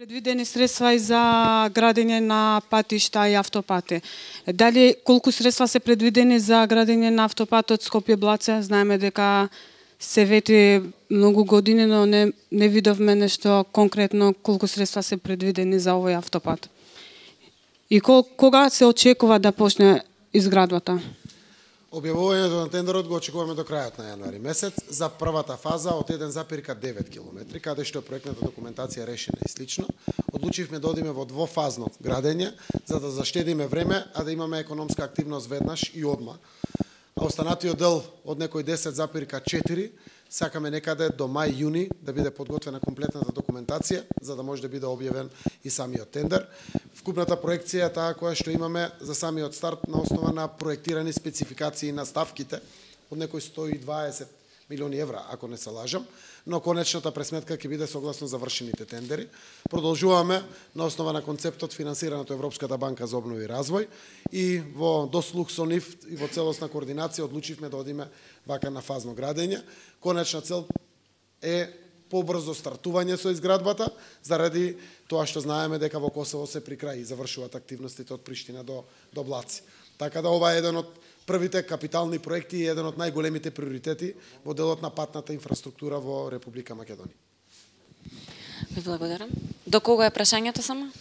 Предвидени средства и за градење на патишта и автопати. Дали колку средства се предвидени за градење на автопатот Скопје-Блаце? Знаеме дека се вети многу години, но не видовме нешто конкретно колку средства се предвидени за овој автопат. И кога се очекува да почне изградбата? Објавувањето на тендерот го очекуваме до крајот на јануари месец за првата фаза од 1,9 км, каде што е проектната документација решена и слично. Одлучивме да одиме во двофазно градење за да заштедиме време, а да имаме економска активност веднаш и одма. А останатиот дел од некој 10,4 сакаме некаде до мај-јуни да биде подготвена комплетната документација за да може да биде објавен и самиот тендер. Вкупната проекција е таа која што имаме за самиот старт на основа на проектирани спецификации на ставките од некои 120 милиони евра, ако не се лажам, но конечната пресметка ќе биде согласно завршените тендери. Продолжуваме на основа на концептот финансиран од Европската банка за обнова и развој и во дослух со нив и во целосна координација одлучивме да одиме вака на фазно градење. Конечна цел е побрзо стартување со изградбата, заради тоа што знаеме дека во Косово се при крај и завршуваат активностите од Приштина до Блац. Така да ова е еден од првите капитални проекти и еден од најголемите приоритети во делот на патната инфраструктура во Република Македонија. Ви благодарам. До кого е прашањето само?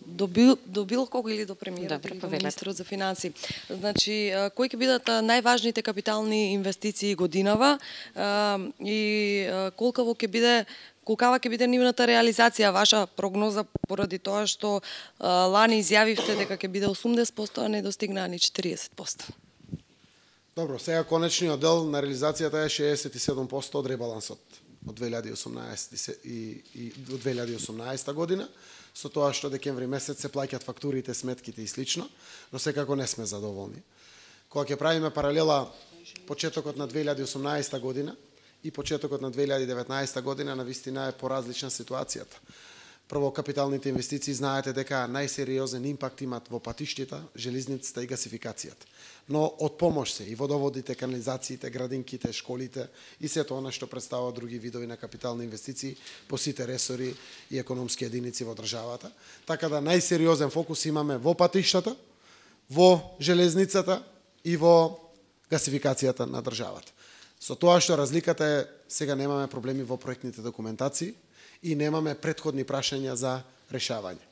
До било кого или до премиерот или до министерот за финансии. Значи, кои ќе бидат најважните капитални инвестиции годинава и колкава ќе биде нивната реализација, ваша прогноза, поради тоа што лани изјавивте дека ќе биде 80%, а не достигнаа ни 40%. Добро, сега конечниот дел на реализацијата е 67% од ребалансот од 2018 година, со тоа што декември месец се плаќаат фактурите, сметките и слично, но секако не сме задоволни. Кога ќе правиме паралела почетокот на 2018 година и почетокот на 2019 година, навистина е поразлична ситуацијата. Прво, капиталните инвестиции знаете дека најсериозен импакт имат во патиштата, железницата и гасификацијата. Но од помош се и водоводите, канализациите, градинките, школите и сето она што представува други видови на капитални инвестиции по сите ресори и економски единици во државата. Така да најсериозен фокус имаме во патиштата, во железницата и во гасификацијата на државата. Со тоа што разликата е, сега немаме проблеми во проектните документации и немаме претходни прашања за решавање.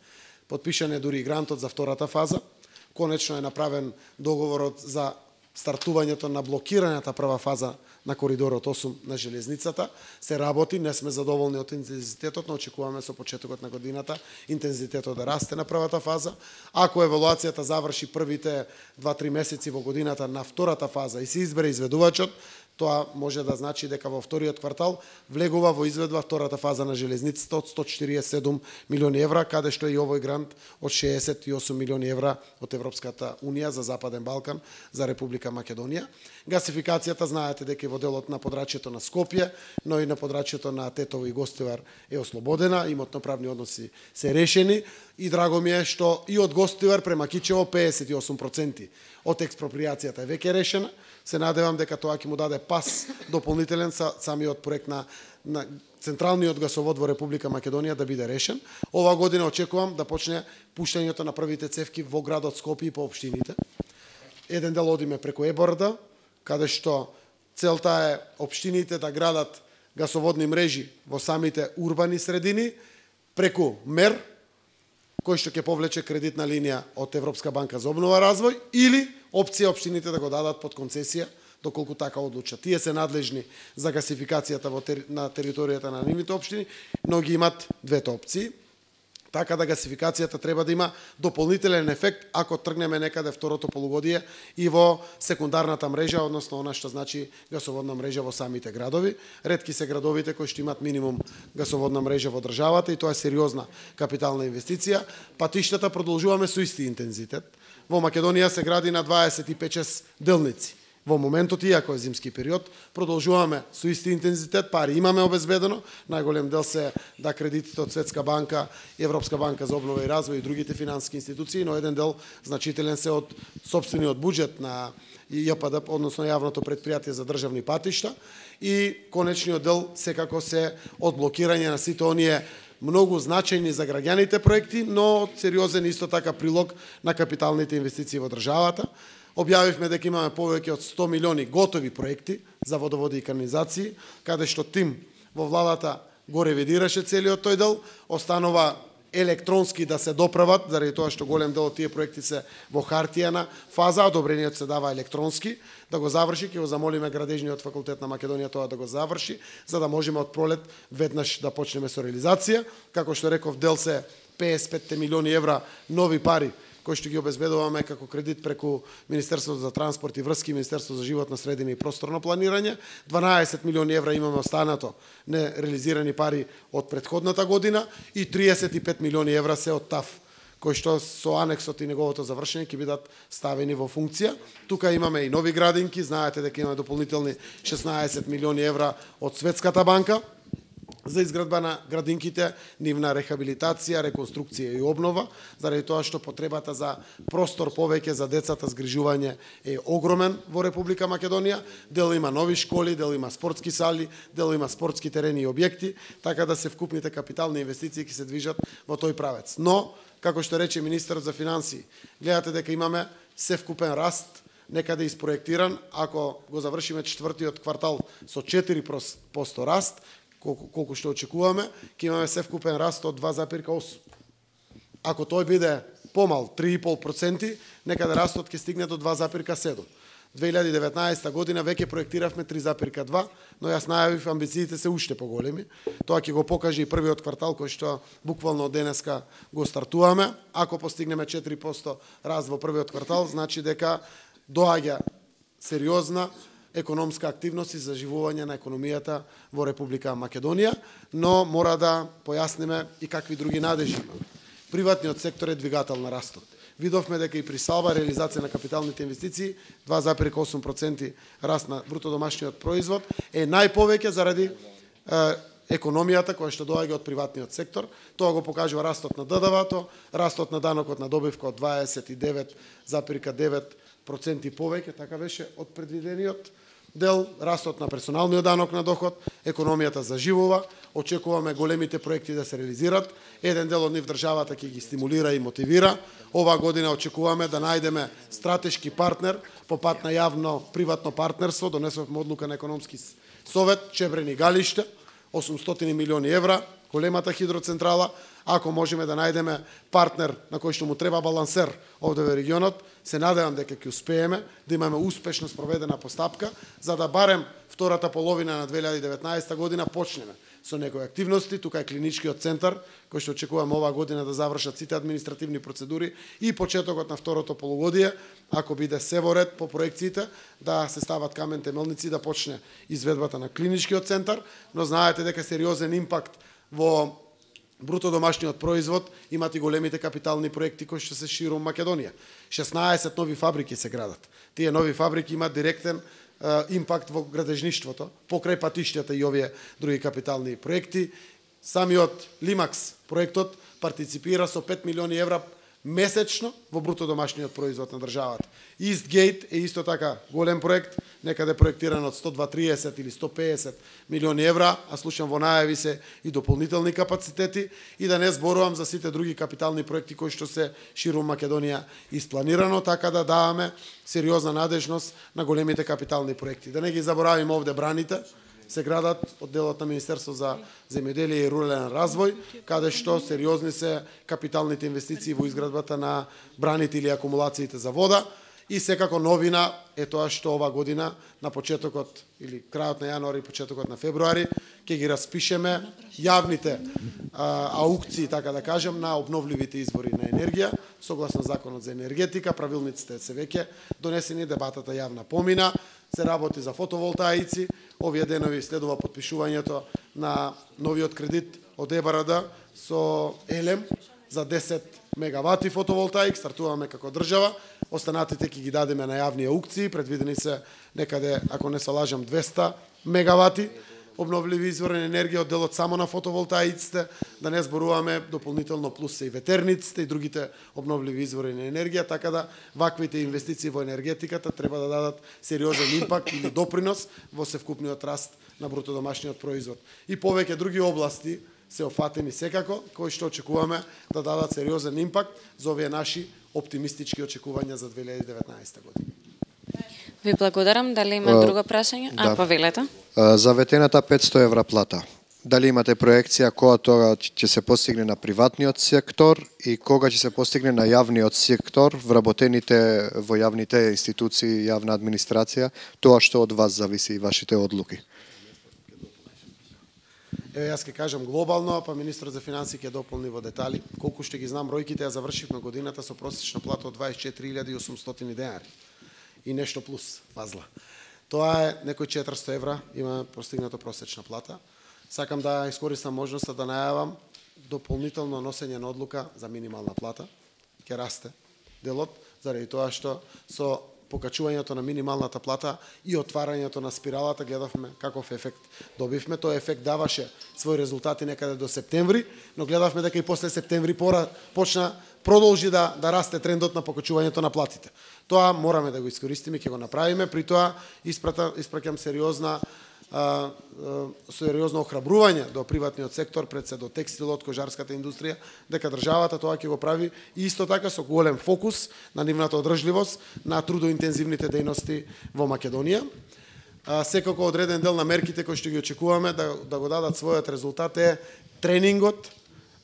Подпишан е дури и грантот за втората фаза, конечно е направен договорот за стартувањето на блокираната прва фаза на коридорот 8 на железницата. Се работи, не сме задоволни од интензитетот, но очекуваме со почетокот на годината интензитетот да расте на првата фаза. Ако евалуацијата заврши првите 2-3 месеци во годината на втората фаза и се избере изведувачот, тоа може да значи дека во вториот квартал влегува во изведба втората фаза на железницата од 147 милиони евра, каде што е и овој грант од 68 милиони евра од Европската Унија за Западен Балкан за Република Македонија. Гасификацијата знаете дека во делот на подрачјето на Скопје, но и на подрачјето на Тетово и Гостивар е ослободена, имотно-правни односи се решени и драго ми е што и од Гостивар према Кичево 58% од експроприацијата е веќе решена. Се надевам дека тоа ќе му даде пас дополнителен самиот проект на централниот гасовод во Република Македонија да биде решен. Ова година очекувам да почне пуштањето на првите цевки во градот Скопје и по општините. Еден дел одиме преку ЕБРД, каде што целта е општините да градат гасоводни мрежи во самите урбани средини преку МЕР, кој што ќе повлече кредитна линија од Европска банка за обнова и развој, или опција општините да го дадат под концесија, доколку така одлучат. Тие се надлежни за гасификацијата на територијата на нивните општини, но ги имат двете опции. Така да гасификацијата треба да има дополнителен ефект ако тргнеме некаде второто полугодие и во секундарната мрежа, односно она што значи гасоводна мрежа во самите градови. Ретки се градовите кои што имат минимум гасоводна мрежа во државата и тоа е сериозна капитална инвестиција. Патиштата продолжуваме со исти интензитет. Во Македонија се гради на 25-6 делници. Во моментот, иако е зимски период, продолжуваме со исти интензитет, пари имаме обезбедено, најголем дел се да кредитите од Светска банка, Европска банка за обнова и развој и другите финансиски институции, но еден дел значителен се од сопствениот буџет на и ЈПД, односно јавното претпријатие за државни патишта, и конечниот дел секако се од блокирање на сите оние многу значајни за граѓаните проекти, но сериозен исто така прилог на капиталните инвестиции во државата. Објавивме дека имаме повеќе од 100 милиони готови проекти за водоводи и канализации, каде што тим во владата го ревидираше целиот тој дел, останува електронски да се доправат, заради тоа што голем дел од тие проекти се во хартијана фаза, одобрението се дава електронски, да го заврши, ќе го замолиме Градежниот факултет на Македонија тоа да го заврши, за да можеме од пролет веднаш да почнеме со реализација. Како што реков, дел се 55 милиони евра нови пари, кои што ги обезбедуваме како кредит преку Министерството за транспорт и врски, Министерството за животна средина и просторно планирање. 12 милиони евра имаме останато нереализирани пари од претходната година и 35 милиони евра се од ТАФ, кои што со анексот и неговото завршење ќе бидат ставени во функција. Тука имаме и нови градинки, знаете дека имаме дополнителни 16 милиони евра од Светската банка за изградба на градинките, нивна рехабилитација, реконструкција и обнова, заради тоа што потребата за простор повеќе за децата згрижување е огромен во Република Македонија. Дел има нови школи, дел има спортски сали, дел има спортски терени и објекти, така да се вкупните капитални инвестиции ќе се движат во тој правец. Но, како што рече министерот за финансии, гледате дека имаме севкупен раст, некаде испроектиран, ако го завршиме четвртиот квартал со 4% раст, колку што очекуваме, ќе имаме севкупен раст од 2,8. Ако тој биде помал, 3,5%, некаде растот ќе стигне до 2,7. 2019 година веќе проектиравме 3,2, но јас најавив амбициите се уште поголеми. Тоа ќе го покаже и првиот квартал кој што буквално од денеска го стартуваме. Ако постигнеме 4% раст во првиот квартал, значи дека доаѓа сериозна економска активност и заживување на економијата во Република Македонија, но мора да појасниме и какви други надежи има. Приватниот сектор е двигател на растот. Видовме дека и при салба реализација на капиталните инвестиции 2,8% раст на бруто домашниот производ е најповеќе заради економијата која што доаѓа од приватниот сектор. Тоа го покажува растот на ДДВ-то, растот на данокот на добивка од 29,9% повеќе, така беше од предвидениот дел, растот на персоналниот данок на доход, економијата заживува, очекуваме големите проекти да се реализират, еден дел од нив државата ќе ги стимулира и мотивира. Оваа година очекуваме да најдеме стратешки партнер по пат на јавно-приватно партнерство, донесовме одлука на економски совет, Чебрени Галиште, 800 милиони евра, големата хидроцентрала. Ако можеме да најдеме партнер на кој што му треба балансер овде во регионот, се надевам дека ќе успееме да имаме успешно спроведена постапка, за да барем втората половина на 2019 година почнеме со некои активности. Тука е клиничкиот центар, кој што очекуваме оваа година да завршат сите административни процедури и почетокот на второто полугодие, ако биде се во ред по проекциите, да се стават камен темелници и да почне изведбата на клиничкиот центар, но знаете дека сериозен импакт во бруто домашниот производ имат и големите капитални проекти кои што се ширум Македонија. 16 нови фабрики се градат. Тие нови фабрики имаат директен импакт во градежништвото, покрај патиштата и овие други капитални проекти. Самиот Лимакс проектот партиципира со 5 милиони евра месечно во бруто домашниот производ на државата. Eastgate е исто така голем проект, некаде проектиран од 130 или 150 милиони евра, а слушам во најави се и дополнителни капацитети, и да не зборувам за сите други капитални проекти кои што се ширум Македонија испланирано, така да даваме сериозна надежност на големите капитални проекти. Да не ги заборавиме овде браните, се градат од делот на Министерство за земјоделие и рурален развој, каде што сериозни се капиталните инвестиции во изградбата на браните или акумулациите за вода. И секако новина е тоа што ова година на почетокот или крајот на јануари, почетокот на февруари ќе ги распишеме јавните аукции, така да кажем, на обновливите извори на енергија, согласно Законот за енергетика. Правилниците се веќе донесени, дебатата јавна помина, се работи за фотоволтаици. Овие денови следува подпишувањето на новиот кредит од ЕБРД со Елем за 10 мегавати фотоволтаик. Стартуваме како држава, останатите ќе ги дадеме на јавни аукции, предвидени се некаде, ако не се лажам, 200 мегавати. обновливи извори на енергија, од делот само на фотоволтаиците, да не зборуваме дополнително плюс се и ветерниците и другите обновливи извори на енергија, така да ваквите инвестиции во енергетиката треба да дадат сериозен импакт или допринос во севкупниот раст на бруто домашниот производ. И повеќе други области се офатени секако, кои што очекуваме да дадат сериозен импакт за овие наши оптимистички очекувања за 2019 година. Ви благодарам. Дали има друго прашање? Да. Повелете. За ветената 500 евра плата. Дали имате проекција кога тоа ќе се постигне на приватниот сектор и кога ќе се постигне на јавниот сектор, вработените во јавните институции, јавна администрација, тоа што од вас зависи и вашите одлуки? Јас ќе кажам глобално, па министрот за финансии ќе дополни во детали. Колку што ги знам бројките, ја завршивме годината со просечна плата од 24.800 денари и нешто плюс фазла. Тоа е некои 400 евра има постигнато просечна плата. Сакам да искористам можноста да најавам дополнително носење на одлука за минимална плата. Ќе расте делот, заради тоа што со покачувањето на минималната плата и отварањето на спиралата гледавме каков ефект добивме. Тој ефект даваше своји резултати некаде до септември, но гледавме дека и после септември продолжи да расте трендот на покачувањето на платите. Тоа мораме да го искористиме, ќе го направиме, при тоа испраќам сериозно охрабрување до приватниот сектор, пред се до текстилот, кожарската индустрија, дека државата тоа ќе го прави и исто така со голем фокус на нивната одржливост на трудоинтензивните дејности во Македонија. Секако одреден дел на мерките кои што ги очекуваме да го дадат својот резултат е тренингот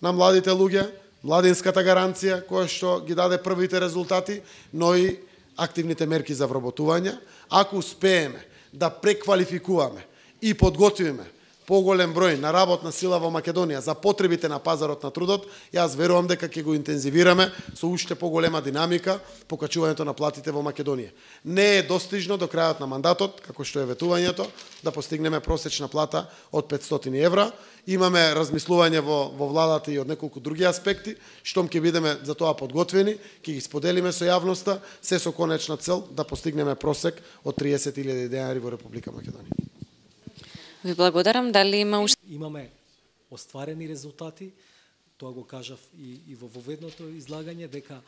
на младите луѓе, младинската гаранција која што ги даде првите резултати, но и активните мерки за вработување. Ако успееме да преквалификуваме и подготвиме поголем број на работна сила во Македонија за потребите на пазарот на трудот, јас верувам дека ќе го интензивираме со уште поголема динамика покачувањето на платите во Македонија. Не е достижно до крајот на мандатот, како што е ветувањето, да постигнеме просечна плата од 500 евра. Имаме размислување во владата и од неколку други аспекти, штом ќе бидеме за тоа подготвени, ќе ги споделиме со јавноста, се со конечна цел да постигнеме просек од 30.000 денари во Република Македонија. Ви благодарам. Дали имаме остварени резултати, тоа го кажав и во воведното излагање, дека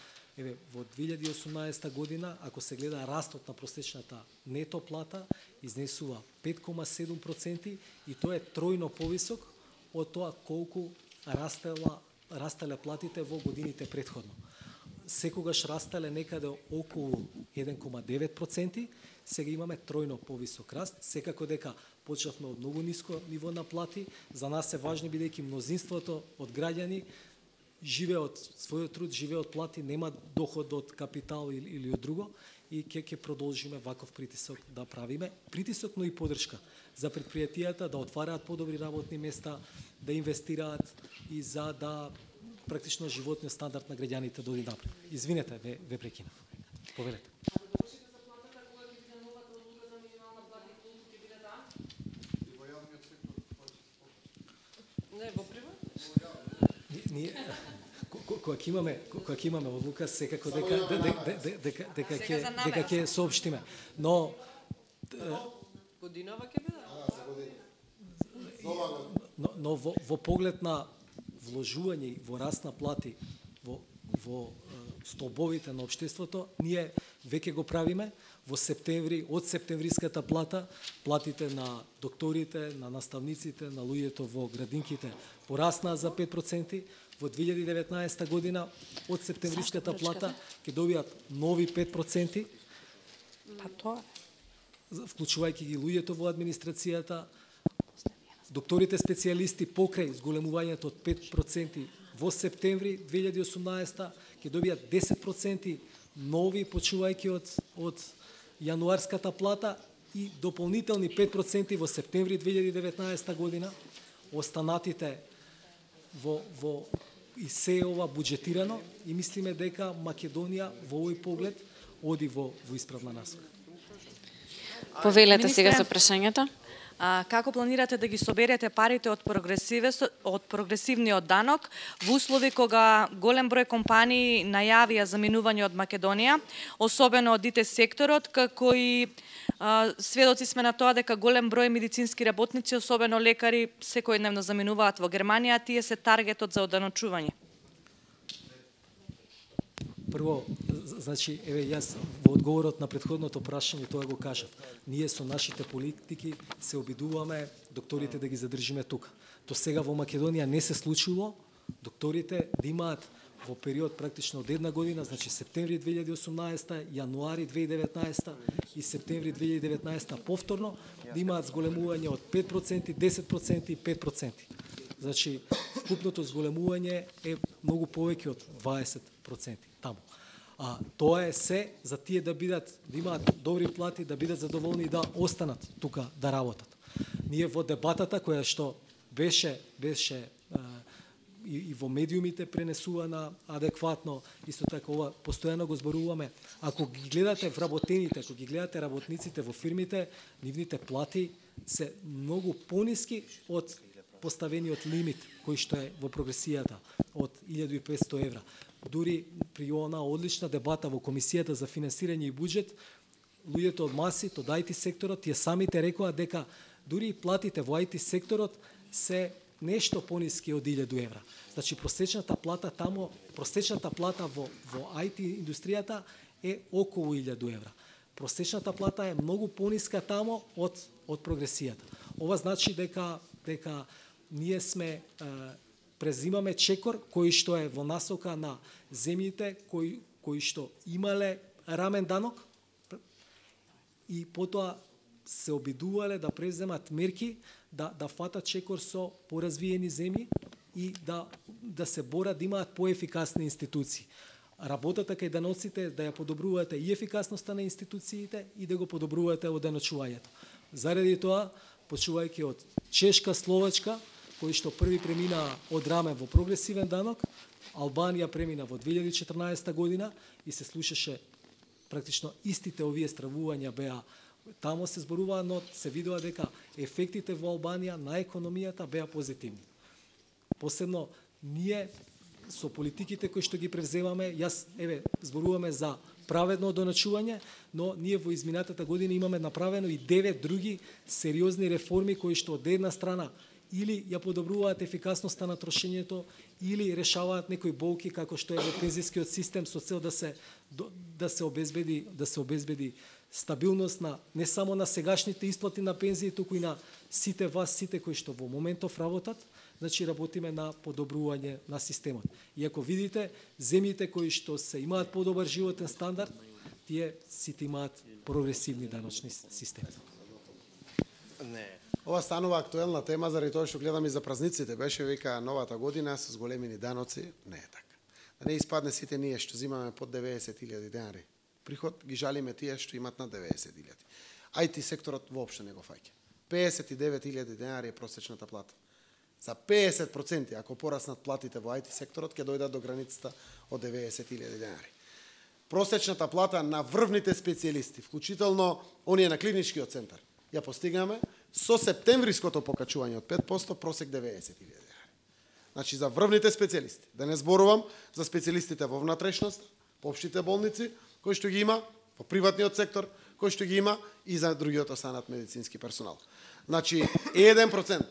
во 2018 година, ако се гледа растот на просечната нето плата, изнесува 5,7% и тоа е тројно повисок од тоа колку растеле платите во годините претходно. Секогаш растеле некаде околу 1,9%, сега имаме тројно повисок раст, секако дека почнавме од многу ниско ниво на плати, за нас е важно бидејќи мнозинството од граѓани живее од својот труд, живее од плати, нема доход од капитал или од друго и ќе продолжиме ваков притисок да правиме. Притисок, но и подршка за предпријатијата да отвараат подобри работни места, да инвестираат и за да практично животниот стандард на граѓаните доди напред. Извинете, ве прекинав. Повелете. Кога ќе имаме одлука, секако дека ќе соопштиме. Но годинава ќе биде? Но во поглед на вложување во раст на плати во столбовите на општеството, ние веќе го правиме. Во септември, од септемвриската плата, платите на докторите, на наставниците, на луѓето во градинките пораснаа за 5%. Во 2019 година, од септемвриската плата, ќе добијат нови 5%. Па тоа вклучувајќи ги луѓето во администрацијата, докторите специјалисти покрај зголемувањето од 5% во септември 2018 ќе добијат 10% нови, почувајќи од јануарската плата и дополнителни 5% во септември 2019 година. Останатите во и се ова буџетирано и мислиме дека Македонија во овој поглед оди во исправна насока. Повелете сега со прашањата. Како планирате да ги соберете парите од прогресивниот данок во услови кога голем број компании најавија заминување од Македонија, особено од ИТ секторот, како и сведоци сме на тоа дека голем број медицински работници, особено лекари, секојдневно заминуваат во Германија, а тие се таргетот за оданочување? Прво, значи, еве јас во одговорот на претходното прашање тоа го кажав. Ние со нашите политики се обидуваме докторите да ги задржиме тука. До сега во Македонија не се случило докторите да имаат во период практично од една година, значи септември 2018, јануари 2019 и септември 2019 повторно, да имаат зголемување од 5%, 10% и 5%. Значи, вкупното зголемување е многу повеќе од 20% таму. Тоа е се за тие да имаат добри плати, да бидат задоволни и да останат тука да работат. Ние во дебатата која што беше и во медиумите пренесувана адекватно, исто така ова постојано го зборуваме. Ако ги гледате вработените, ако ги гледате работниците во фирмите, нивните плати се многу пониски од поставениот лимит кој што е во прогресијата од 1500 евра. Дури при она одлична дебата во Комисијата за финансирање и буџет, луѓето од МАСИТ, од IT секторот, тие самите рекоа дека дури платите во IT секторот се нешто пониски од 1000 евра. Значи просечната плата тамо, просечната плата во IT индустријата е околу 1000 евра. Просечната плата е многу пониска тамо од прогресијата. Ова значи дека ние сме презимаме чекор кој што е во насока на земјите кои што имале рамен данок и потоа се обидувале да преземат мерки да фатат чекор со поразвиени земји и да се борат да имаат поефикасни институции. Работата кај даноците да ја подобрувате и ефикасноста на институциите и да го подобрувате оданочувањето. Заради тоа, почувајќи од Чешка, Словачка, кои што први премина од рамен во прогресивен данок, Албанија премина во 2014 година и се слушаше практично истите овие стравувања беа тамо се зборува, но се видува дека ефектите во Албанија на економијата беа позитивни. Посебно ние со политиките кои што ги превземаме, зборуваме за праведно оданочување, но ние во изминатата година имаме направено и 9 други сериозни реформи кои што од една страна или ја подобруваат ефикасноста на трошењето, или решаваат некои болки како што е во пензискиот систем со цел да се обезбеди стабилност на не само на сегашните исплати на пензии, туку и на сите кои што во моментов работат. Значи работиме на подобрување на системот. И ако видите, земјите кои што се имаат подобар животен стандард, тие сите имаат прогресивни даночни системи. Ова станува актуелна тема заради тоа што гледам и за празниците. Беше века новата година со зголемени даноци. Не е така. Да не испадне сите ние што зимаме под 90.000 денари приход, ги жалиме тие што имат над 90.000. IT секторот воопшто не го фаќа. 59.000 денари е просечната плата. За 50%, ако пораснат платите во IT секторот, ќе дојдат до границата од 90.000 денари. Просечната плата на врвните специјалисти, вклучително оние на клиничкиот центар, ја постигнаме со септемвриското покачување од 5%, просек 90.000 денари. Значи за врвните специјалисти, да не зборувам за специјалистите во внатрешност, по општите болници, кои што ги има, во приватниот сектор, кои што ги има и за другиот останат медицински персонал. Значи 1%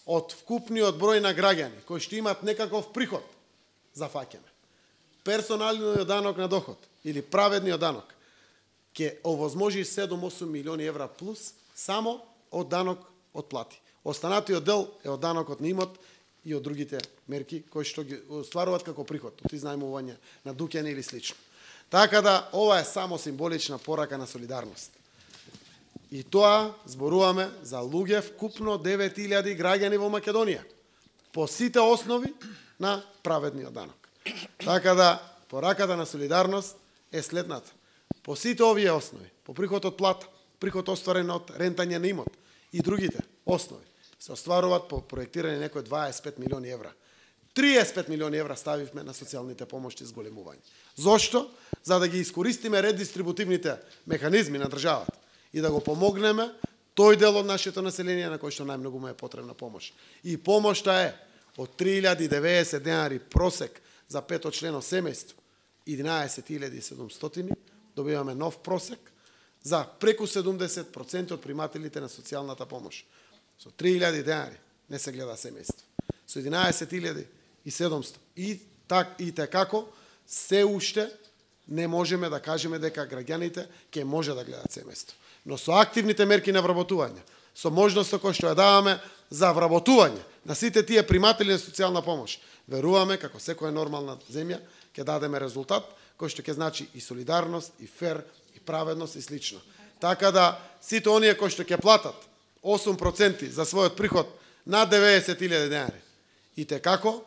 од вкупниот број на граѓани кои што имат некаков приход, зафаќаме. Персоналниот данок на доход или праведниот данок ќе овозможи 7-8 милиони евра плюс само од данок од плати. Останатиот дел е од данокот на имот и од другите мерки кои што ги остваруваат како приход од изнајмување на дуќани или слично. Така да ова е само символична порака на солидарност. И тоа зборуваме за луѓе вкупно 9000 граѓани во Македонија по сите основи на праведниот данок. Така да пораката на солидарност е следната. По сите овие основи, по приход од плата, приход остварен од рентање на имот и другите основи, се остваруваат по проектирање некои 25 милиони евра. 35 милиони евра ставивме на социјалните помошти зголемување. Зошто? За да ги искористиме редистрибутивните механизми на државата и да го помогнеме тој дел од нашето население на кој што најмногу му е потребна помош. И помошта е од 3090 денари просек за петочлено семејство, 11.700, добиваме нов просек за преку 70% од примателите на социјалната помош. Со 3.000 денари не се гледа семејство. Со 11.700 и како се уште не можеме да кажеме дека граѓаните ќе може да гледат семејство. Но со активните мерки на вработување, со можноста која што ја даваме за вработување на сите тие приматели на социјална помош, веруваме како секоја нормална земја ќе дадеме резултат кој што ќе значи и солидарност, и фер, и праведност и слично. Така да сите оние кои што ќе платат 8% за својот приход на 90.000 денари, и како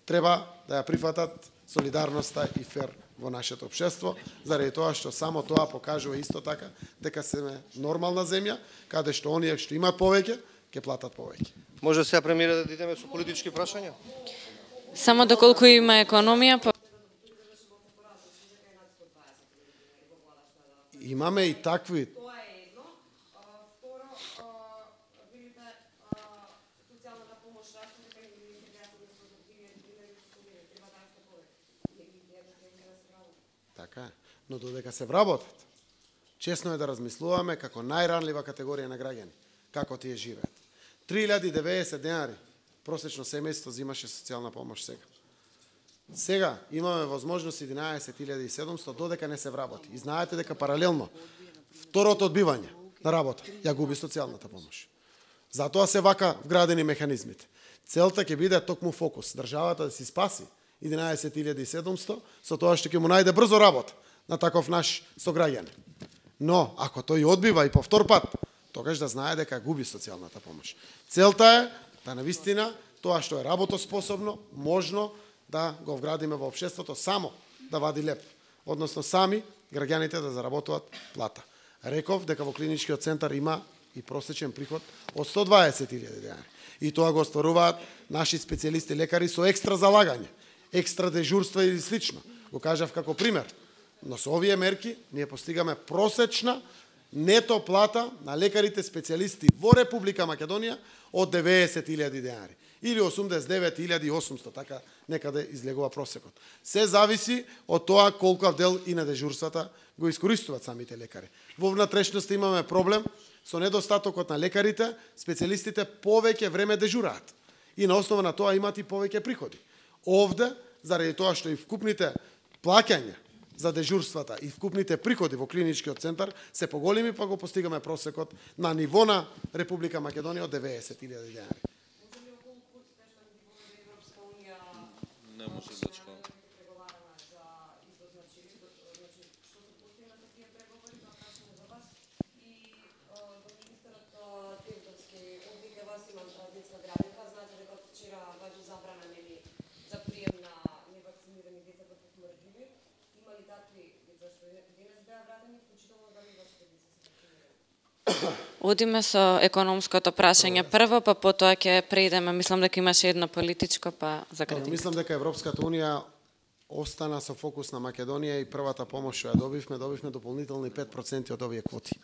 треба да ја прифатат солидарноста и фер во нашето општество, заради тоа што само тоа покажува исто така дека сме нормална земја, каде што оние што имаат повеќе, ќе платат повеќе. Може сега премиера да идеме со политички прашања? Само доколку има економија, Имаме и такви. Така, но додека се вработат, чесно е да размислуваме како најранлива категорија на граѓани, како тие живеат. 3.090 денари просечно семејство земаше социјална помош сега. Сега имаме возможност 11.700 додека не се вработи. И знаете дека паралелно второто одбивање на работа ја губи социјалната помош. Затоа се вака вградени механизмите. Целта ќе биде токму фокус, државата да си спаси 11.700 со тоа што ќе му најде брзо работа на таков наш сограѓанин. Но ако тој одбива и по втор пат, тогаш да знае дека губи социјалната помош. Целта е да навистина тоа што е работоспособно, можно да го вградиме во општеството само да вади леп, односно сами граѓаните да заработуваат плата. Реков дека во клиничкиот центар има и просечен приход од 120.000 денари. И тоа го остваруваат наши специјалисти лекари со екстра залагање, екстра дежурства или слично. Го кажав како пример. Но со овие мерки ние постигаме просечна нето плата на лекарите специјалисти во Република Македонија од 90.000 денари или 89.800, така некаде излегува просекот. Се зависи од тоа колкав дел и на дежурствата го искористуваат самите лекари. Во внатрешноста имаме проблем со недостатокот на лекарите, специјалистите повеќе време дежураат и на основа на тоа имаат и повеќе приходи. Овде, заради тоа што и вкупните плаќања за дежурствата и вкупните приходи во клиничкиот центар се поголеми, па го постигаме просекот на ниво на Република Македонија од 90.000 денари. Не може дечко. Одиме со економското прашање прво, па потоа ќе преидеме. Мислам дека имаше едно политичко, па за градинката. Мислам дека Европската унија остана со фокус на Македонија и првата помош што ја добивме дополнителни 5% од овие квоти.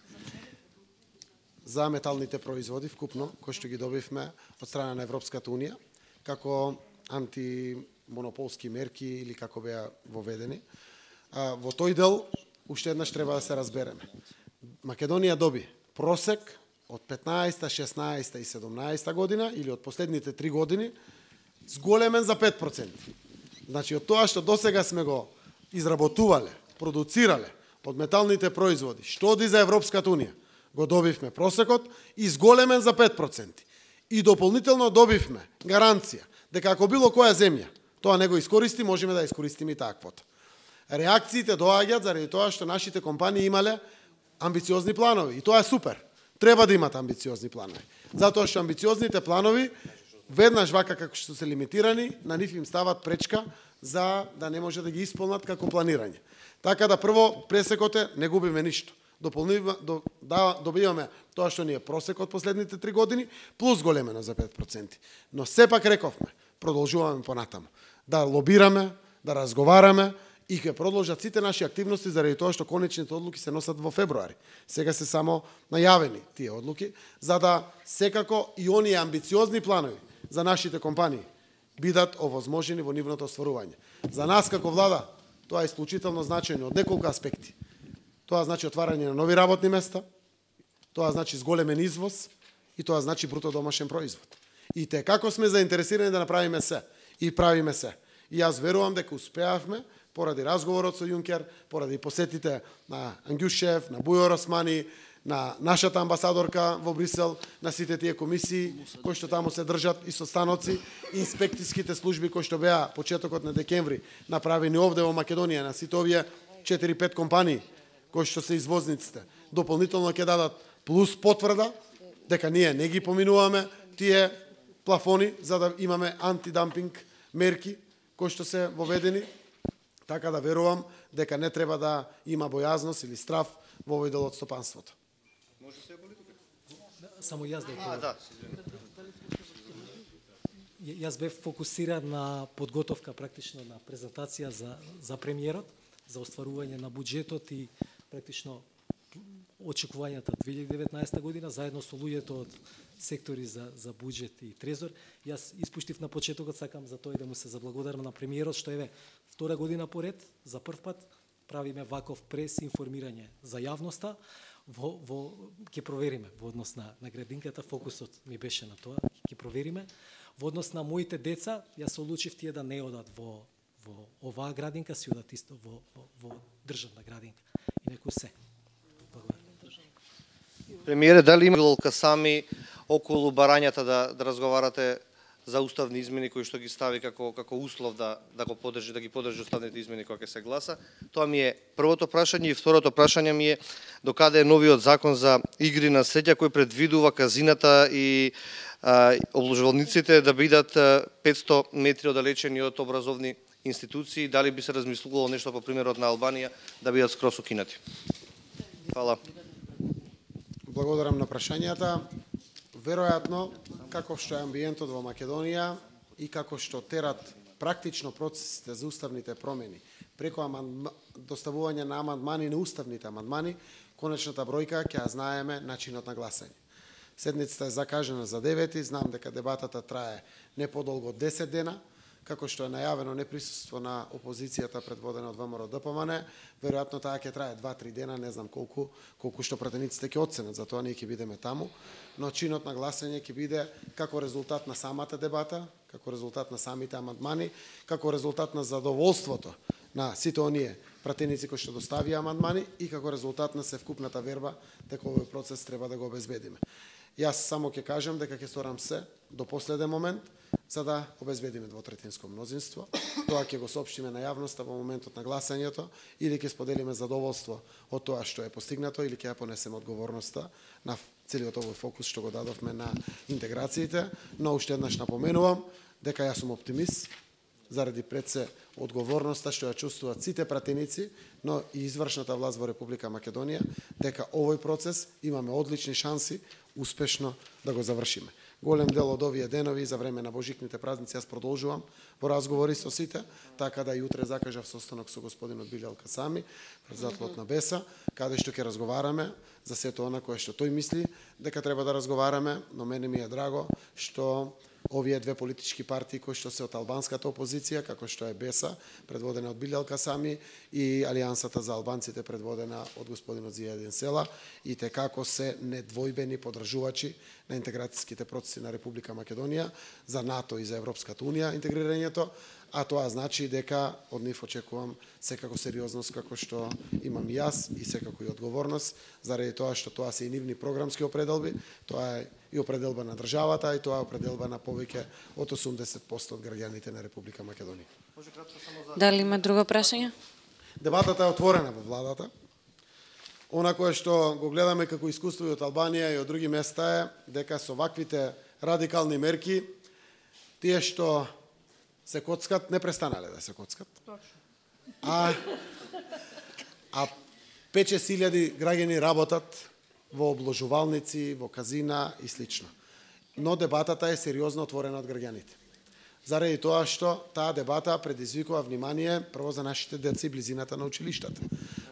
За металните производи вкупно, кои што ги добивме од страна на Европската унија, како антимонополски мерки или како беа воведени. Во тој дел, уште еднаш треба да се разбереме. Македонија доби просек од 15, 16 и 17 година или од последните 3 години зголемен за 5%. Значи од тоа што досега сме го изработувале, продуцирале од металните производи, што оди за Европската унија, го добивме просекот и зголемен за 5%. И дополнително добивме гаранција дека ако било која земја тоа не го искористи, можеме да искористиме и таа квота. Реакциите доаѓаат заради тоа што нашите компании имале амбициозни планови. И тоа е супер. Треба да имат амбициозни планови. Затоа што амбициозните планови, веднаш вака како што се лимитирани, на нив им стават пречка за да не може да ги исполнат како планирање. Така да прво пресекот е, не губиме ништо. Добиваме тоа што ни е просек од последните 3 години, плюс големено за 5%. Но сепак рековме, продолжуваме понатаму. Да лобираме, да разговараме И ќе продолжат сите наши активности заради тоа што конечните одлуки се носат во февруари. Сега се само најавени тие одлуки, за да секако и оние амбициозни планови за нашите компании бидат овозможени во нивното остварување. За нас како влада тоа е исклучително значајно од неколку аспекти. Тоа значи отварање на нови работни места, тоа значи зголемен извоз и тоа значи бруто домашен производ. И те како сме заинтересирани да направиме се и правиме се. И јас верувам дека успеавме поради разговорот со Јункер, поради посетите на Ангјушев, на Бујо Османи, на нашата амбасадорка во Брисел, на сите тие комисии кои што таму се држат и состаноци, инспекцијските служби кои што беа почетокот на декември направени овде во Македонија на сите овие 4-5 компании кои што се извозниците. Дополнително ќе дадат плюс потврда дека ние не ги поминуваме тие плафони за да имаме антидампинг мерки кои што се воведени. Така да верувам дека не треба да има бојазност или страф во овој дел од стопанството. Може се политика? Само јас да. Јас бев фокусиран на подготовка практично на презентација за премиерот, за остварување на буџетот и практично очекувањата 2019 година заедно со луѓето од сектори за буџет и трезор. Јас испуштив на почетокот, сакам за тоа и да му се заблагодарам на премиерот што еве втора година поред за прв пат правиме ваков прес информирање за јавноста. Ќе провериме во однос на градинката, фокусот ми беше на тоа, ќе провериме. Во однос на моите деца, јас се одлучив тие да не одат во оваа градинка, си одат исто во државна градинка. И некој се. Премиере, дали има сами околу барањата да разговарате за уставни измени кои што ги стави како услов да го поддржи, да ги поддржи уставните измени кога ќе се гласа? Тоа ми е првото прашање. И второто прашање ми е докаде е новиот закон за игри на среќа кој предвидува казината и обложувалниците да бидат 500 метри оддалечени од образовни институции, дали би се размислувало нешто по примерот на Албанија да бидат скрос укинати? Фала. Благодарам на прашањата. Веројатно, како што е амбиентот во Македонија и како што терат практично процесите за уставните промени преку доставување на амандмани, неуставните амандмани, конечната бројка ќе ја знаеме начинот на гласање. Седницата е закажена за 9, знам дека дебатата трае не подолго од 10 дена, како што е најавено неприсуство на опозицијата предводена од ВМРО ДПМН, веројатно таа ќе трае 2-3 дена, не знам колку што пратениците ќе оценат, затоа ние ќе бидеме таму, но чинот на гласање ќе биде како резултат на самата дебата, како резултат на самите амандмани, како резултат на задоволството на сите оние пратеници кои што доставија амандмани и како резултат на севкупната верба дека овој процес треба да го обезбедиме. Јас само ќе кажам дека ќе сторам се до последен момент за да обезбедиме двотретинско мнозинство. Тоа ќе го соопштиме на јавноста во моментот на гласањето или ќе споделиме задоволство од тоа што е постигнато или ќе ја понесеме одговорноста на целиот овој фокус што го дадовме на интеграциите, но уште еднаш напоменувам дека јас сум оптимист заради пред се одговорноста што ја чувствуваат сите пратеници, но и извршната власт во Република Македонија, дека овој процес имаме одлични шанси успешно да го завршиме. Голем дел од овие денови за време на божикните празници јас продолжувам во разговори со сите, така да и утре закажав состанок со господинот Билјал Касами, председателот на БЕСА, каде што ќе разговараме за сето она кое што тој мисли дека треба да разговараме, но мене ми е драго што овие две политички партии кои што се од албанската опозиција, како што е БЕСА, предводена од Билјал Касами, и Алијансата за албанците, предводена од господинот Зијадин Села, и те како се недвојбени подржувачи на интеграцијските процеси на Република Македонија, за НАТО и за Европската Унија интегрирањето, а тоа значи дека од нив очекувам секако сериозност како што имам и јас и секако и одговорност, заради тоа што тоа се и нивни програмски определби, тоа е и определба на државата и тоа е определба на повеќе од 80% од граѓаните на Република Македонија. Дали има друго прашање? Дебатата е отворена во владата. Она кое што го гледаме како искуство и од Албанија и од други места е дека со ваквите радикални мерки тие што се коцкат не престанале да се коцкат. А 5-6 граѓани работат во обложувалници, во казина и слично. Но дебатата е сериозно отворена од граѓаните. заради тоа што таа дебата предизвикува внимание прво за нашите деца и близината на училиштата.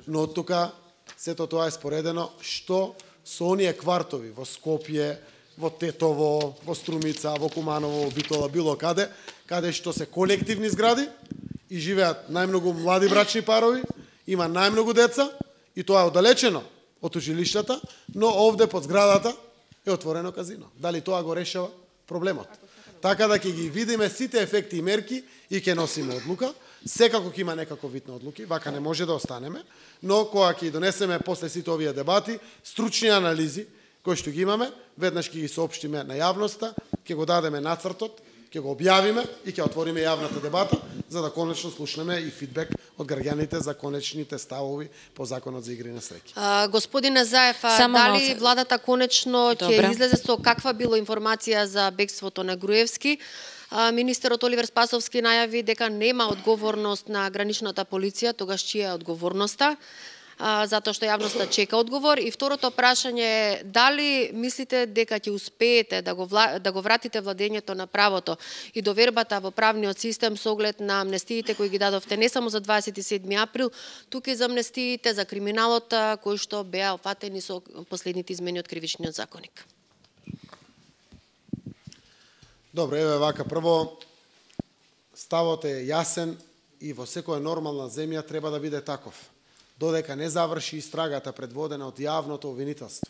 Но од тука сето тоа е споредено што со оние квартови во Скопје, во Тетово, во Струмица, во Куманово, во Битола, било каде што се колективни згради и живеат најмногу млади брачни парови, има најмногу деца и тоа е оддалечено од училиштата, но овде под зградата е отворено казино. Дали тоа го решава проблемот? Така да ќе ги видиме сите ефекти и мерки и ќе носиме одлука. Секако ќе има некако вид на одлуки, вака не може да останеме, но кога ќе донесеме после сите овие дебати, стручни анализи кои што ги имаме, веднаш ќе ги соопштиме на јавноста, ќе го дадеме нацртот, ќе го објавиме и ќе отвориме јавната дебата, за да конечно слушнеме и фидбек од граѓаните за конечните ставови по Законот за игри на среќа. Господине Заев, дали владата конечно ќе излезе со каква било информација за бегството на Груевски? Министерот Оливер Спасовски најави дека нема одговорност на граничната полиција, тогаш чија е одговорноста? Затоа што јавноста чека одговор. И второто прашање е дали мислите дека ќе успеете да го вратите владењето на правото и довербата во правниот систем со оглед на амнестиите кои ги дадовте не само за 27 април, туку и за амнестиите за криминалот кои што беа опфатени со последните измени од кривичниот законник. Добро, еве вака, прво ставот е јасен и во секоја нормална земја треба да биде таков. Додека не заврши истрагата предводена од јавното обвинителство.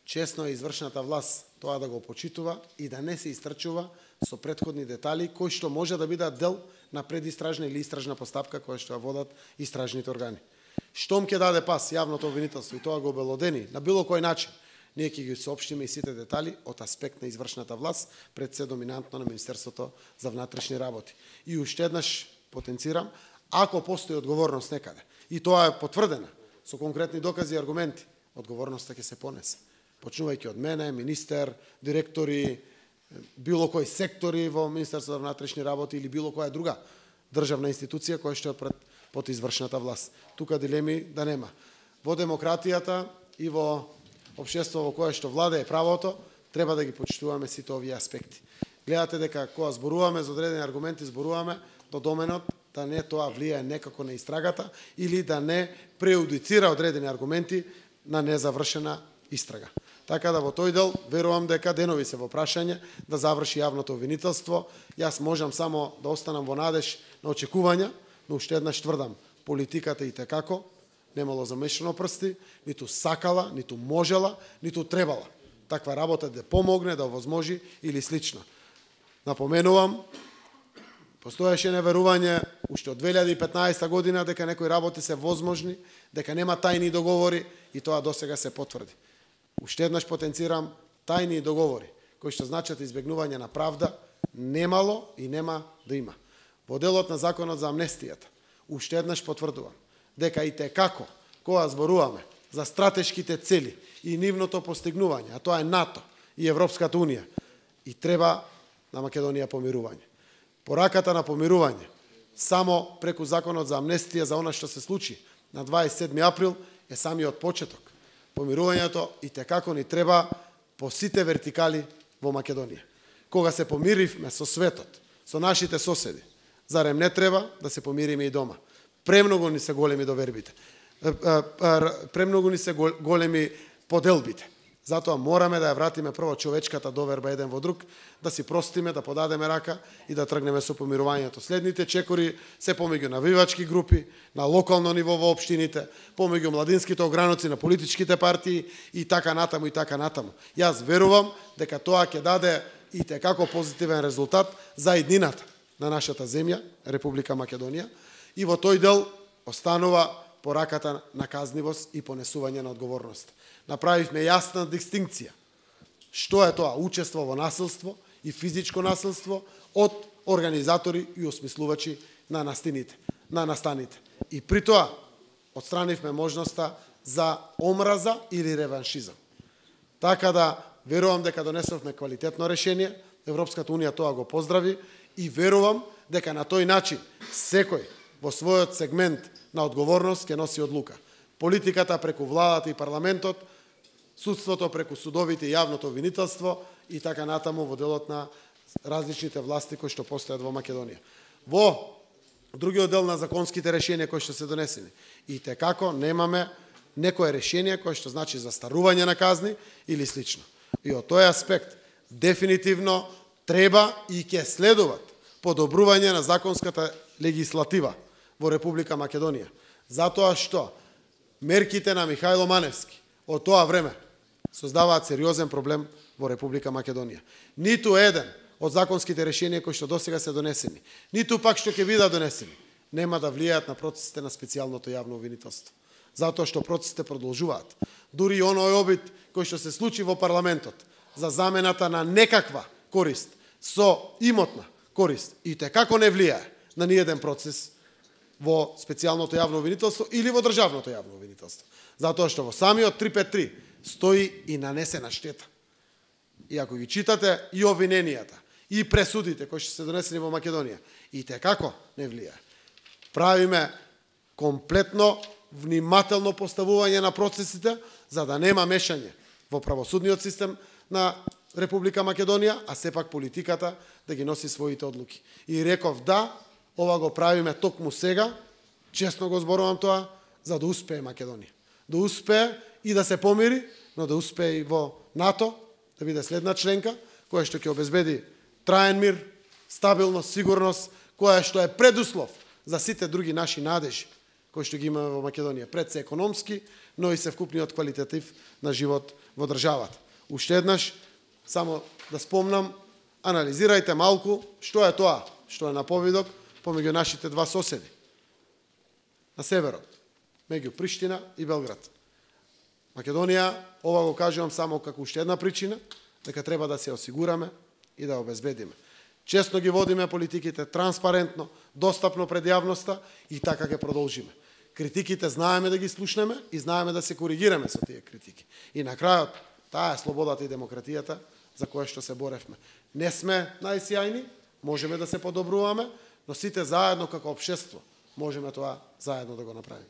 Честно е извршната власт тоа да го почитува и да не се истрчува со претходни детали кои што може да бидат дел на предистражна или истражна постапка која што ја водат истражните органи. Штом ќе даде пас јавното обвинителство и тоа го обелодени на било кој начин, ние ќе ги соопштиме и сите детали од аспект на извршната власт пред се доминантно на Министерството за внатрешни работи. И уште еднаш потенцирам, ако постои одговорност некаде, и тоа е потврдена со конкретни докази и аргументи, одговорноста ќе се понесе. Почнувајќи од мене, министер, директори, било кој сектори во Министерството за внатрешни работи или било која друга државна институција која што е под извршната власт. Тука дилеми да нема. Во демократијата и во општество во кое што владее правото, треба да ги почитуваме сите овие аспекти. Гледате дека кога зборуваме за одредени аргументи, зборуваме до доменот да не тоа влијае некако на истрагата или да не преудицира одредени аргументи на незавршена истрага. Така да во тој дел верувам дека денови се во прашање да заврши јавното обвинителство. Јас можам само да останам во надеж на очекувања, но уште еднаш тврдам, политиката и текако немало замешано прсти, ниту сакала, ниту можела, ниту требала таква работа да помогне, да овозможи или слично. Напоменувам, постоеше неверување уште од 2015 година дека некои работи се возможни, дека нема тајни договори и тоа досега се потврди. Уште еднаш потенцирам тајни договори, кои што значат избегнување на правда, немало и нема да има. Во делот на Законот за амнестијата, уште еднаш потврдувам дека и текако, кога зборуваме за стратешките цели и нивното постигнување, а тоа е НАТО и Европската Унија, и треба на Македонија помирување. Пораката на помирување, само преку Законот за амнестија за она што се случи на 27 април е самиот почеток. Помирувањето и текако ни треба по сите вертикали во Македонија. Кога се помиривме со светот, со нашите соседи, зарем не треба да се помириме и дома? Премногу ни се големи довербите. Премногу ни се големи поделбите. Затоа мораме да ја вратиме прво човечката доверба еден во друг, да си простиме, да подадеме рака и да тргнеме со помирувањето. Следните чекори се помеѓу навивачки групи, на локално ниво во општините, помеѓу младинските ограноци на политичките партии и така натаму и така натаму. Јас верувам дека тоа ќе даде и текако позитивен резултат за иднината на нашата земја, Република Македонија, и во тој дел останува пораката на казнивост и понесување на одговорност. Направивме јасна дистинкција. Што е тоа? Учество во насилство и физичко насилство од организатори и осмислувачи на настаните. И при тоа отстранивме можноста за омраза или реваншизам. Така да верувам дека донесовме квалитетно решение, Европската Унија тоа го поздрави и верувам дека на тој начин секој во својот сегмент на одговорност ќе носи одлука. Политиката преку владата и парламентот, судството преку судовите и јавното обвинителство и така натаму во делот на различните власти кои што постојат во Македонија. Во другиот дел на законските решенија кои што се донесени, и како немаме некое решение кое што значи застарување на казни или слично. И од тој аспект дефинитивно треба и ќе следуваат подобрување на законската легислатива во Република Македонија. Затоа што мерките на Михајло Маневски од тоа време создаваат сериозен проблем во Република Македонија. Ниту еден од законските решенија кои што досега се донесени, ниту пак што ќе бидат донесени, нема да влијаат на процесите на специјалното јавно обвинителство. Затоа што процесите продолжуваат. Дури и оној обид кој што се случи во парламентот за замената на некаква корист со имотна корист и како не влијае на ниеден процес во специјалното јавно обвинителство или во државното јавно обвинителство. Затоа што во самиот 353 стои и нанесена штета. И ако ги читате и обвиненијата, и пресудите кои што се донесени во Македонија, и како не влијае. Правиме комплетно внимателно поставување на процесите, за да нема мешање во правосудниот систем на Република Македонија, а сепак политиката да ги носи своите одлуки. И реков да, ова го правиме токму сега, честно го зборувам тоа, за да успее Македонија. Да успее и да се помири, но да успее и во НАТО, да биде следна членка, која што ќе обезбеди траен мир, стабилност, сигурност, која што е предуслов за сите други наши надежи, кои што ги имаме во Македонија. Пред се економски, но и се вкупниот квалитетив на живот во државата. Уште еднаш, само да спомнам, анализирајте малку што е тоа, што е на повидок помеѓу нашите два соседи. На северот, меѓу Приштина и Белград. Македонија, ова го кажувам само како уште една причина, дека треба да се осигураме и да обезбедиме. Честно ги водиме политиките, транспарентно, достапно пред јавноста и така ќе продолжиме. Критиките знаеме да ги слушнеме и знаеме да се коригираме со тие критики. И на крајот, таа е слободата и демократијата за која што се боревме. Не сме најсјајни, можеме да се подобруваме, но сите заедно како општество можеме тоа заедно да го направиме.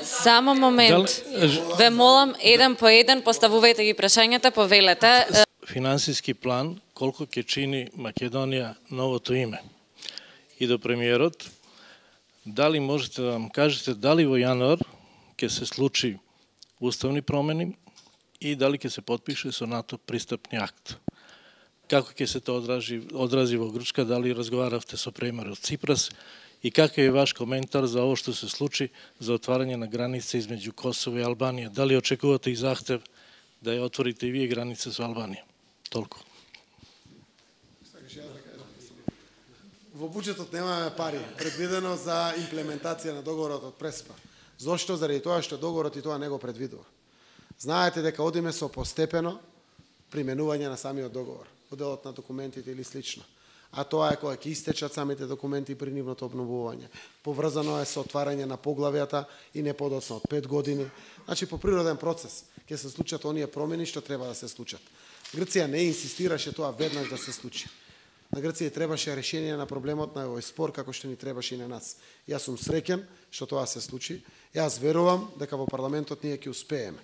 Само момент. Ве молам еден по еден поставувајте ги прашањата, повелете. Финансиски план колку ќе чини Македонија новото име. И до премиерот, дали можете да нам кажете дали во јануар ќе се случи уставни промени и дали ќе се потпише со НАТО пристапни акт. Како ќе се тоа одрази во Грчка, дали разговаравте со премиерот Ципрас и каков е ваш коментар за ово што се случи за отварање на граница измеѓу Косово и Албанија? Дали очекувате и захтев да ја отворите и вие граница со Албанија? Толку. Во буџетот немаме пари предвидено за имплементација на договорот од Преспа. Зошто? Заради тоа што договорот и тоа не го предвидува. Знаете дека одиме со постепено применување на самиот договор, поделот на документите или слично. А тоа е кога ќе истечат самите документи при нивното обновување. Поврзано е со отварање на поглавјата и не подоцна од 5 години. Значи по природен процес ќе се случат оние промени што треба да се случат. Грција не инсистираше тоа веднаш да се случи. На Грција требаше решение на проблемот на овој спор како што ни требаше и на нас. Јас сум среќен што тоа се случи. Јас верувам дека во парламентот ние ќе успееме.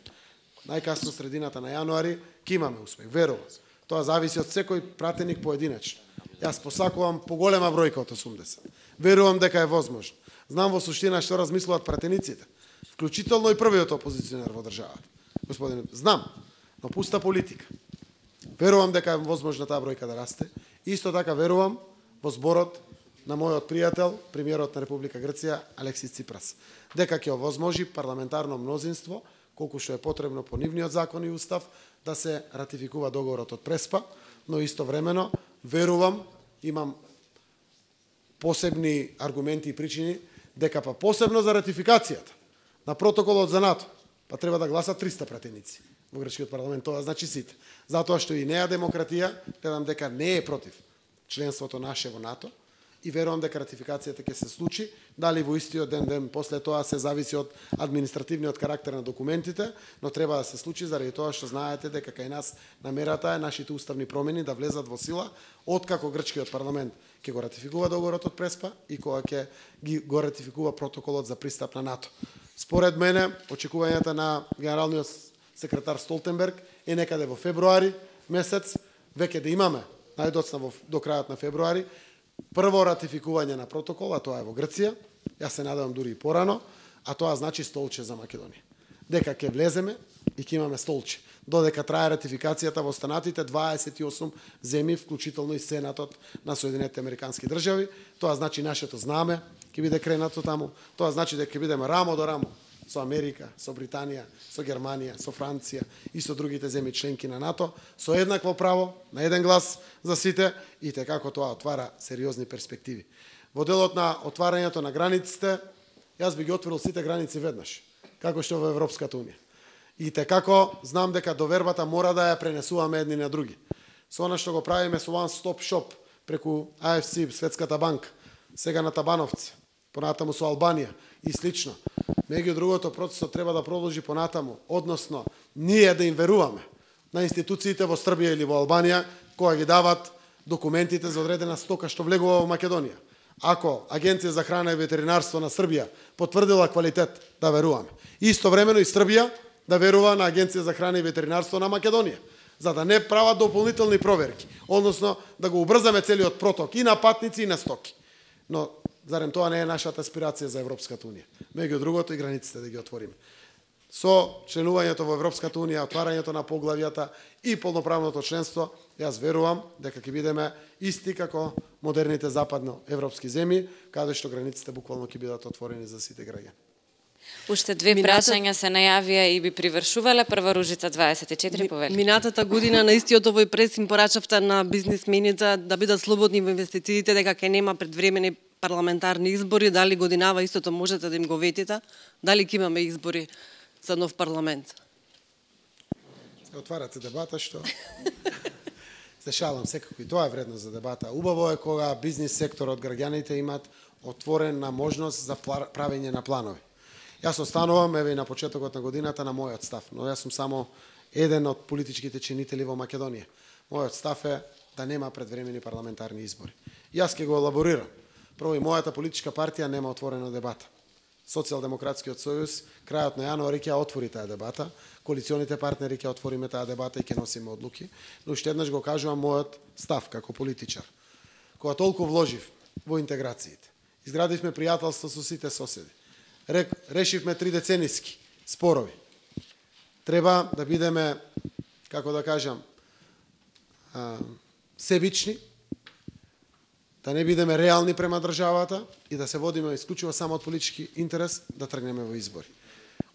Најкасно средината на јануари ќе имаме успех. Верувам. Тоа зависи од секој пратеник поединечно. Јас посакувам поголема бројка од 80. Верувам дека е возможно. Знам во суштина што размислуваат пратениците, вклучително и првиот опозиционер во државата. Господин, знам, но пуста политика. Верувам дека е возможно таа бројка да расте. Исто така верувам во зборот на мојот пријател, премиерот на Република Грција, Алексис Ципрас, дека ќе овозможи парламентарно мнозинство, колку што е потребно по нивниот закон и устав, да се ратификува договорот од Преспа, но истовремено верувам, имам посебни аргументи и причини, дека па посебно за ратификацијата на протоколот за НАТО, па треба да гласат 300 пратеници во грчкиот парламент, тоа значи сите. Затоа што и неа демократија, гледам дека не е против членството наше во НАТО и верувам дека ратификацијата ќе се случи, дали во истиот ден после тоа се зависи од административниот карактер на документите, но треба да се случи заради тоа што знаете дека кај нас намерата е нашите уставни промени да влезат во сила откако грчкиот парламент ќе го ратификува договорот од Преспа и кога ќе го ратификува протоколот за пристап на НАТО. Според мене, очекувањата на генералниот секретар Столтенберг е некаде во февруари месец веќе да имаме најдоцна до крајот на февруари прво ратификување на протокол, а тоа е во Грција. Јас се надевам дури и порано, а тоа значи столче за Македонија. Дека ќе влеземе и ќе имаме столче. Додека трае ратификацијата во останатите 28 земји, вклучително и Сенатот на Соединетите Американски држави, тоа значи нашето знаме ќе биде кренато таму, тоа значи дека ќе бидеме рамо до рамо со Америка, со Британија, со Германија, со Франција и со другите земји членки на НАТО, со еднакво право, на еден глас за сите, и како тоа отвара сериозни перспективи. Во делот на отварањето на границите, јас би ги отворил сите граници веднаш, како што во Европската унија. И како знам дека довербата мора да ја пренесуваме едни на други. Со она што го правиме со One Stop Shop преку AFC, Светската банка, сега на Табановци, понатаму со Албанија и слично. Меѓу другото, процесот треба да продолжи понатаму, односно ние да им веруваме на институциите во Србија или во Албанија, кои ги дават документите за одредена стока што влегува во Македонија. Ако Агенција за храна и ветеринарство на Србија потврдила квалитет, да веруваме. Истовремено и Србија да верува на Агенција за храна и ветеринарство на Македонија, за да не прават дополнителни проверки, односно да го убрзаме целиот проток и на патници и на стоки. Но зарем тоа не е нашата аспирација за Европската унија? Меѓу другото и границите да ги отвориме. Со членувањето во Европската унија, отварањето на поглавјата и полноправното членство, јас верувам дека ќе бидеме исти како модерните западноевропски земји, каде што границите буквално ќе бидат отворени за сите граѓани. Уште две прашања се најавија и би привршувале. Прва Ружица 24 повели. Минатата година на истиот овој прес им порачавте на бизнисмените да бидат слободни во инвестициите, дека ќе нема предвремени парламентарни избори. Дали годинава истото можете да им го ветите? Дали ќе имаме избори за нов парламент? Се отварате дебата што се шалам, секако и тоа е вредно за дебата. Убаво е кога бизнис секторот, граѓаните имат отворена можност за правење на планови. Јас останувам, еве и на почетокот на годината, на мојот став, но јас сум само еден од политичките чинители во Македонија. Мојот став е да нема предвремени парламентарни избори. Јас ќе го елаборирам. Прво, и мојата политичка партија нема отворена дебата. Социјалдемократскиот сојуз крајот на јануари ќе отвори таа дебата, коалиционите партнери ќе отвориме таа дебата и ќе носиме одлуки, но уште еднаш го кажувам мојот став како политичар. Кога толку вложив во интеграциите, изградивме пријателство со сите соседи, решивме 3 децениски спорови. Треба да бидеме, како да кажам, себични, да не бидеме реални према државата и да се водиме исклучиво само од политички интерес да тргнеме во избори.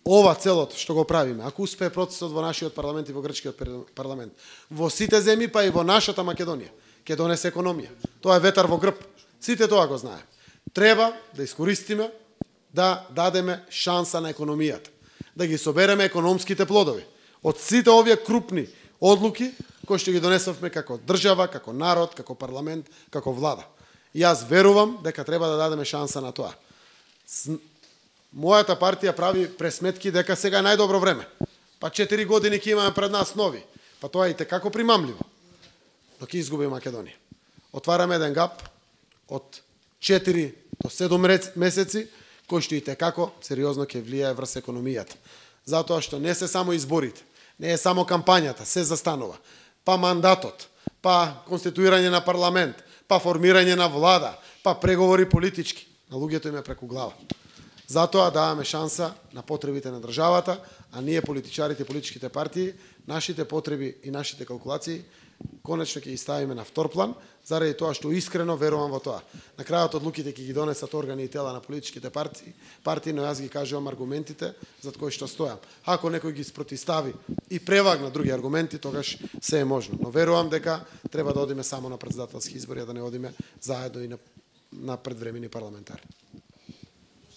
Ова целото што го правиме, ако успее процесот во нашиот парламент и во грчкиот парламент, во сите земји па и во нашата Македонија, ќе донесе економија. Тоа е ветар во грб. Сите тоа го знаем. Треба да искористиме да дадеме шанса на економијата, да ги собереме економските плодови од сите овие крупни одлуки кои што ги донесовме како држава, како народ, како парламент, како влада. И јас верувам дека треба да дадеме шанса на тоа. Мојата партија прави пресметки дека сега е најдобро време. Па 4 години ќе имаме пред нас нови. Па тоа е и како примамливо. Но ќе изгуби Македонија. Отвараме еден гап од 4 до 7 месеци, кој што и како сериозно ќе влијае врз економијата. Затоа што не се само изборите, не е само кампањата, се застанува. Па мандатот, па конституирање на парламент, па формирање на влада, па преговори политички. На луѓето им е преку глава. Затоа даваме шанса на потребите на државата, а ние политичарите и политичките партии, нашите потреби и нашите калкулации конечно ќе ги ставиме на втор план, заради тоа што искрено верувам во тоа. На крајот одлуките ќе ги донесат органи и тела на политичките партии, но јас ги кажувам аргументите за кои што стојам. Ако некој ги спротистави и превагна други аргументи, тогаш се е можно. Но верувам дека треба да одиме само на претседателски избори, а да не одиме заедно и на предвремени парламентарни.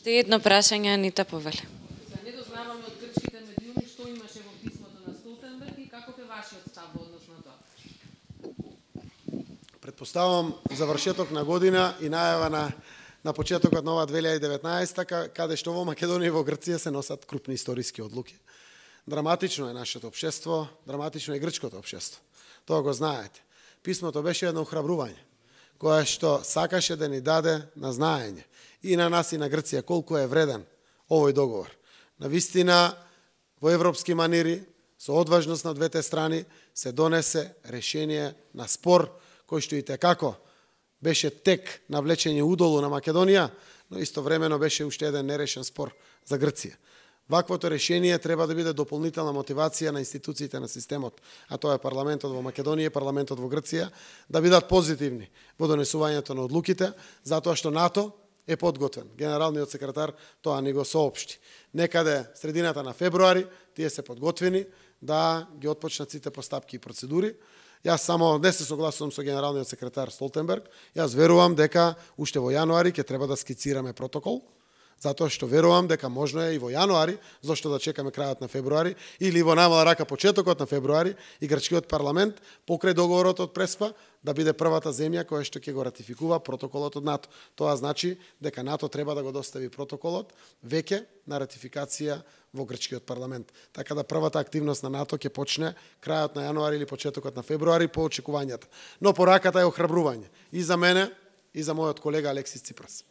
Те едно прашање, Анита повели. Не дознаваме од грчките медиуми што имаше во писмото на Столтенберг и каков е вашиот став во однос на тоа? Предпоставам завршеток на година и најава на почетокот на ова 2019, каде што во Македонија и во Грција се носат крупни историски одлуки. Драматично е нашето општество, драматично е грчкото општество. Тоа го знаете. Писмото беше едно охрабрување, кое што сакаше да ни даде на знаење и на нас и на Грција колку е вреден овој договор. Навистина, во европски манири, со одважност на двете страни се донесе решение на спор кој што и како беше тек на влечење удолу на Македонија, но истовремено беше уште еден нерешен спор за Грција. Ваквото решение треба да биде дополнителна мотивација на институциите на системот, а тоа е парламентот во Македонија и парламентот во Грција, да бидат позитивни во донесувањето на одлуките, затоа што НАТО е подготвен. Генералниот секретар тоа ни го соопшти. Некаде средината на февруари тие се подготвени да ги отпочнат сите постапки и процедури. Јас само не се согласувам со генералниот секретар Столтенберг. Јас верувам дека уште во јануари ќе треба да скицираме протокол, затоа што верувам дека можно е и во јануари, зошто да чекаме крајот на февруари, или во најмала рака почетокот на февруари, и грчкиот парламент покрај договорот од Преспа да биде првата земја која што ќе го ратификува протоколот од НАТО. Тоа значи дека НАТО треба да го достави протоколот веќе на ратификација во грчкиот парламент. Така да првата активност на НАТО ќе почне крајот на јануари или почетокот на февруари по очекувањата. Но пораката е охрабрување и за мене и за мојот колега Алексис Ципрас.